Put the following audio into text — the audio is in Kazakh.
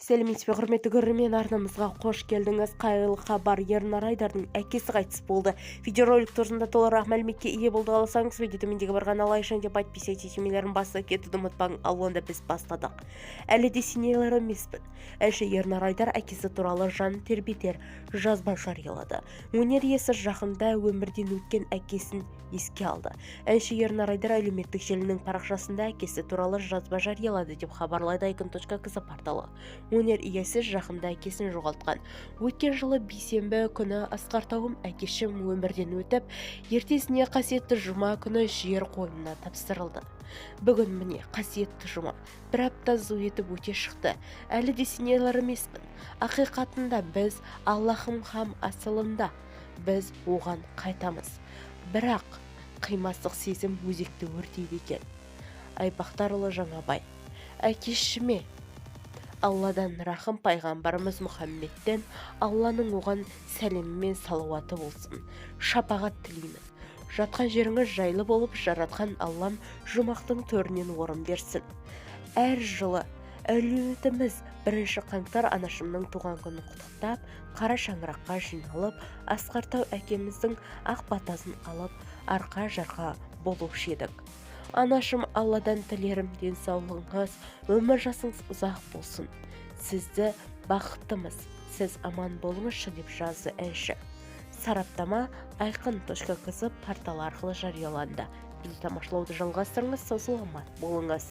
Сәлеметсіз бе, құрметті көрермен, арнамызға қош келдіңіз. Қайғылы хабар: Ернар Айдардың әкесі қайтыс болды. Видеоролик турасында толығырақ мәліметке ие болды. Қаласаңыз, видео төмендегі барған лайк деп подписывайтесь, етемелерін басып кетуді ұмытпаңыз. Ал онда біз бастадық. Әлі де сенелер емеспін. Әнші Ернар Айдар әкесі туралы жан тербетер жазба жариялады. Өнер иесі жақында өмірден өткен әкесін еске алды. Әнші Ернар Айдар әлеуметтік желінің парақшасында әкесі туралы жазба жариялады деп хабарлайды icon.kz порталы. Өнер иесі жақында әкесін жоғалтқан. Өткен жылы бейсенбі күні Асқар Тауым әкешім өмірден өтіп, ертесіне қасиетті жұма күні жер қойнына тапсырылды. Бүгін міне қасиетті жұма. Бір апта зу етіп өте шықты. Әлі де сенелер емеспін. Ақиқатында біз Аллахым хам асылында. Біз оған қайтамыз. Бірақ қимастық сезім өзекті өртейді екен. Айбақтарұлы Жаңабай. Әкешіме Алладан рахым, пайғамбарымыз Мұхаммедтен Алланың оған сәлемі мен салауаты болсын. Шапағат тілеймін. Жатқан жеріңіз жайлы болып, жаратқан Аллам жұмақтың төрінен орын берсін. Әр жылы әлеуетіміз 1 қаңтар анашымның туған күнін құттықтап, қара шаңыраққа жиналып, Асқар Тау әкеміздің ақ батасын алып, арқа-жарқа болушы едік. Анашым, Алладан тілерім денсаулығыңыз, өмір жасыңыз ұзақ болсын. Сізді бақыттымыз, сіз аман болыңызшы деп жазды әнші. Сараптама icon.kz порталы арқылы жарияланды. Бізді тамашалауды жалғастырыңыз, сау саламат болыңыз.